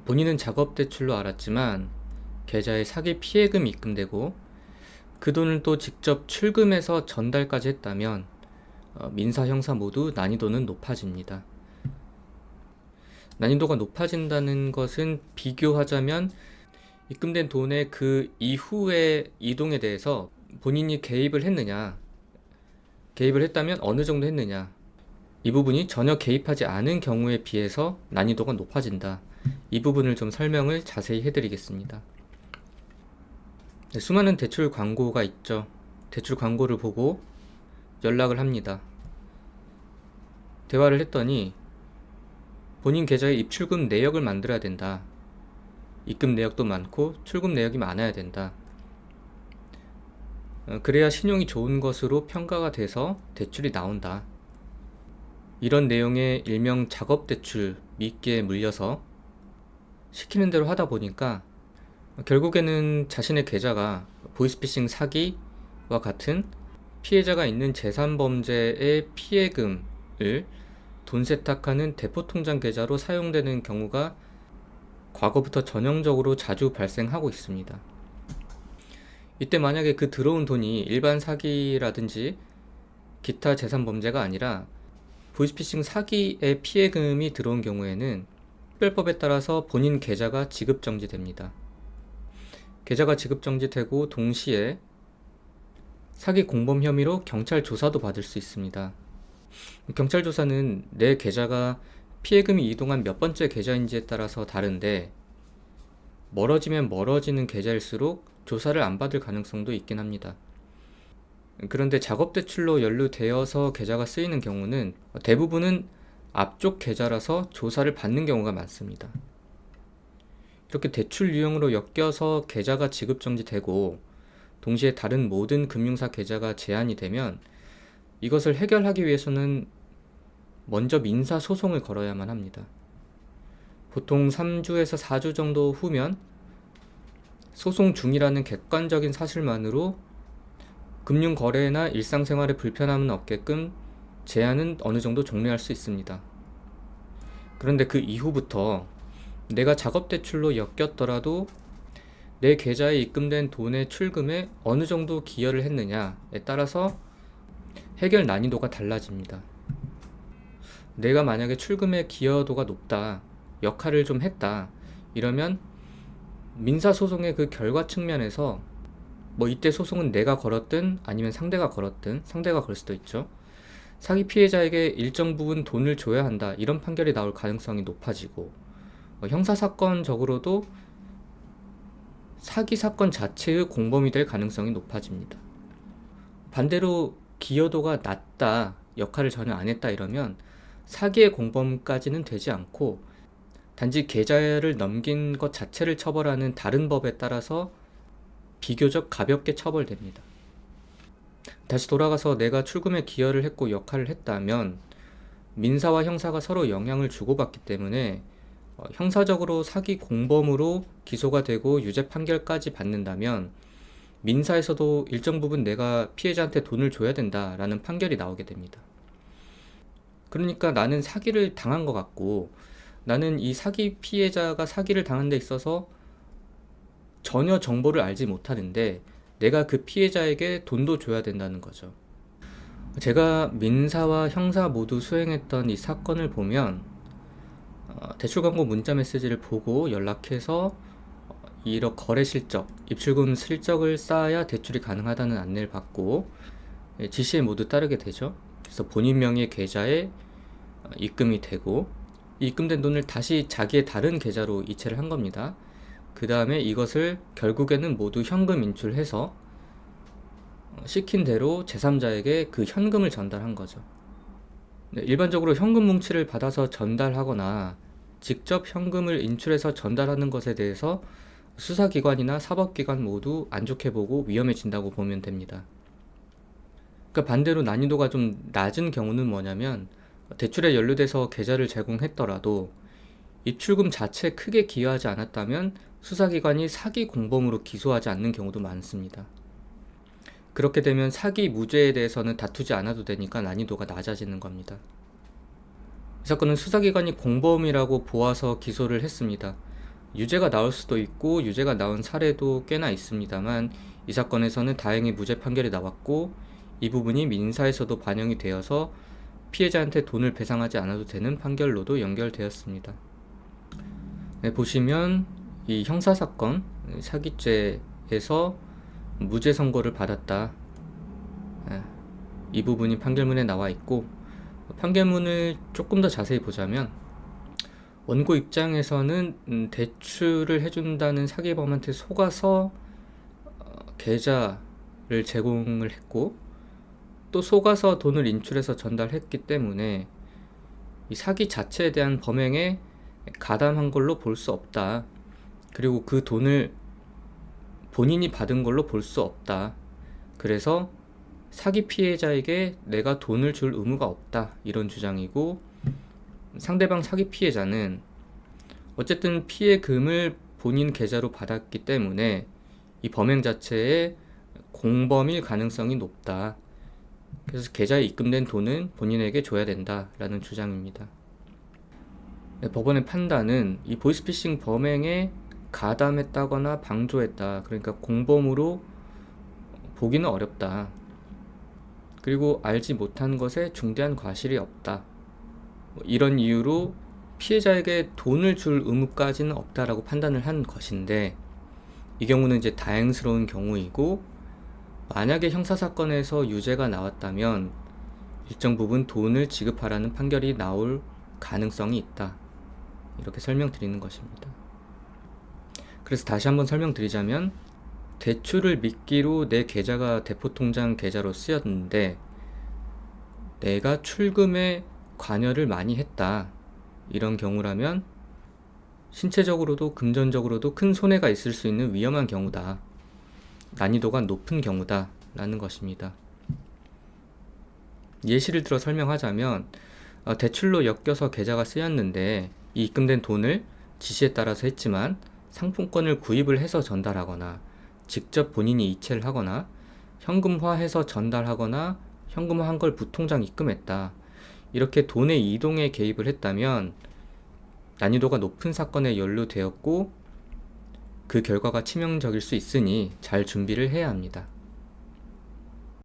본인은 작업 대출로 알았지만 계좌에 사기 피해금이 입금되고 그 돈을 또 직접 출금해서 전달까지 했다면 민사, 형사 모두 난이도는 높아집니다. 난이도가 높아진다는 것은 비교하자면 입금된 돈의 그 이후의 이동에 대해서 본인이 개입을 했느냐, 개입을 했다면 어느 정도 했느냐, 이 부분이 전혀 개입하지 않은 경우에 비해서 난이도가 높아진다. 이 부분을 좀 설명을 자세히 해드리겠습니다. 네, 수많은 대출 광고가 있죠. 대출 광고를 보고 연락을 합니다. 대화를 했더니 본인 계좌에 입출금 내역을 만들어야 된다. 입금 내역도 많고 출금 내역이 많아야 된다. 그래야 신용이 좋은 것으로 평가가 돼서 대출이 나온다. 이런 내용의 일명 작업대출 미끼에 물려서 시키는 대로 하다 보니까 결국에는 자신의 계좌가 보이스피싱 사기와 같은 피해자가 있는 재산범죄의 피해금을 돈 세탁하는 대포통장 계좌로 사용되는 경우가 과거부터 전형적으로 자주 발생하고 있습니다. 이때 만약에 그 들어온 돈이 일반 사기라든지 기타 재산범죄가 아니라 보이스피싱 사기의 피해금이 들어온 경우에는 특별법에 따라서 본인 계좌가 지급정지됩니다. 계좌가 지급정지되고 동시에 사기 공범 혐의로 경찰 조사도 받을 수 있습니다. 경찰 조사는 내 계좌가 피해금이 이동한 몇 번째 계좌인지에 따라서 다른데 멀어지면 멀어지는 계좌일수록 조사를 안 받을 가능성도 있긴 합니다. 그런데 작업대출로 연루되어서 계좌가 쓰이는 경우는 대부분은 앞쪽 계좌라서 조사를 받는 경우가 많습니다. 이렇게 대출 유형으로 엮여서 계좌가 지급정지되고 동시에 다른 모든 금융사 계좌가 제한이 되면 이것을 해결하기 위해서는 먼저 민사소송을 걸어야만 합니다. 보통 3주에서 4주 정도 후면 소송 중이라는 객관적인 사실만으로 금융거래나 일상생활에 불편함은 없게끔 제한은 어느 정도 종료할 수 있습니다. 그런데 그 이후부터 내가 작업대출로 엮였더라도 내 계좌에 입금된 돈의 출금에 어느 정도 기여를 했느냐에 따라서 해결 난이도가 달라집니다. 내가 만약에 출금의 기여도가 높다, 역할을 좀 했다, 이러면 민사소송의 그 결과 측면에서 이때 소송은 내가 걸었든 아니면 상대가 걸었든, 상대가 걸 수도 있죠. 사기 피해자에게 일정 부분 돈을 줘야 한다, 이런 판결이 나올 가능성이 높아지고 형사사건적으로도 사기 사건 자체의 공범이 될 가능성이 높아집니다. 반대로 기여도가 낮다, 역할을 전혀 안 했다 이러면 사기의 공범까지는 되지 않고 단지 계좌를 넘긴 것 자체를 처벌하는 다른 법에 따라서 비교적 가볍게 처벌됩니다. 다시 돌아가서 내가 출금에 기여를 했고 역할을 했다면 민사와 형사가 서로 영향을 주고받기 때문에 형사적으로 사기 공범으로 기소가 되고 유죄 판결까지 받는다면 민사에서도 일정 부분 내가 피해자한테 돈을 줘야 된다라는 판결이 나오게 됩니다. 그러니까 나는 사기를 당한 것 같고 나는 이 사기 피해자가 사기를 당한 데 있어서 전혀 정보를 알지 못하는데 내가 그 피해자에게 돈도 줘야 된다는 거죠. 제가 민사와 형사 모두 수행했던 이 사건을 보면 대출 광고 문자 메시지를 보고 연락해서 이런 거래 실적, 입출금 실적을 쌓아야 대출이 가능하다는 안내를 받고 지시에 모두 따르게 되죠. 그래서 본인 명의 계좌에 입금이 되고 입금된 돈을 다시 자기의 다른 계좌로 이체를 한 겁니다. 그 다음에 이것을 결국에는 모두 현금 인출해서 시킨 대로 제3자에게 그 현금을 전달한 거죠. 일반적으로 현금 뭉치를 받아서 전달하거나 직접 현금을 인출해서 전달하는 것에 대해서 수사기관이나 사법기관 모두 안 좋게 보고 위험해진다고 보면 됩니다. 그러니까 반대로 난이도가 좀 낮은 경우는 뭐냐면 대출에 연루돼서 계좌를 제공했더라도 입출금 자체에 크게 기여하지 않았다면 수사기관이 사기 공범으로 기소하지 않는 경우도 많습니다. 그렇게 되면 사기 무죄에 대해서는 다투지 않아도 되니까 난이도가 낮아지는 겁니다. 이 사건은 수사기관이 공범이라고 보아서 기소를 했습니다. 유죄가 나올 수도 있고 유죄가 나온 사례도 꽤나 있습니다만 이 사건에서는 다행히 무죄 판결이 나왔고 이 부분이 민사에서도 반영이 되어서 피해자한테 돈을 배상하지 않아도 되는 판결로도 연결되었습니다. 네, 보시면 이 형사사건 사기죄에서 무죄 선고를 받았다. 이 부분이 판결문에 나와 있고 판결문을 조금 더 자세히 보자면 원고 입장에서는 대출을 해준다는 사기범한테 속아서 계좌를 제공을 했고 또 속아서 돈을 인출해서 전달했기 때문에 이 사기 자체에 대한 범행에 가담한 걸로 볼 수 없다. 그리고 그 돈을 본인이 받은 걸로 볼 수 없다. 그래서 사기 피해자에게 내가 돈을 줄 의무가 없다. 이런 주장이고 상대방 사기 피해자는 어쨌든 피해금을 본인 계좌로 받았기 때문에 이 범행 자체에 공범일 가능성이 높다. 그래서 계좌에 입금된 돈은 본인에게 줘야 된다라는 주장입니다. 네, 법원의 판단은 이 보이스피싱 범행에 가담했다거나 방조했다. 그러니까 공범으로 보기는 어렵다. 그리고 알지 못한 것에 중대한 과실이 없다. 이런 이유로 피해자에게 돈을 줄 의무까지는 없다라고 판단을 한 것인데 이 경우는 이제 다행스러운 경우이고 만약에 형사사건에서 유죄가 나왔다면 일정 부분 돈을 지급하라는 판결이 나올 가능성이 있다. 이렇게 설명드리는 것입니다. 그래서 다시 한번 설명드리자면 대출을 미끼로 내 계좌가 대포통장 계좌로 쓰였는데 내가 출금에 관여를 많이 했다. 이런 경우라면 신체적으로도 금전적으로도 큰 손해가 있을 수 있는 위험한 경우다. 난이도가 높은 경우다. 라는 것입니다. 예시를 들어 설명하자면 대출로 엮여서 계좌가 쓰였는데 이 입금된 돈을 지시에 따라서 했지만 상품권을 구입을 해서 전달하거나 직접 본인이 이체를 하거나 현금화해서 전달하거나 현금화한 걸 부통장 입금했다. 이렇게 돈의 이동에 개입을 했다면 난이도가 높은 사건에 연루되었고 그 결과가 치명적일 수 있으니 잘 준비를 해야 합니다.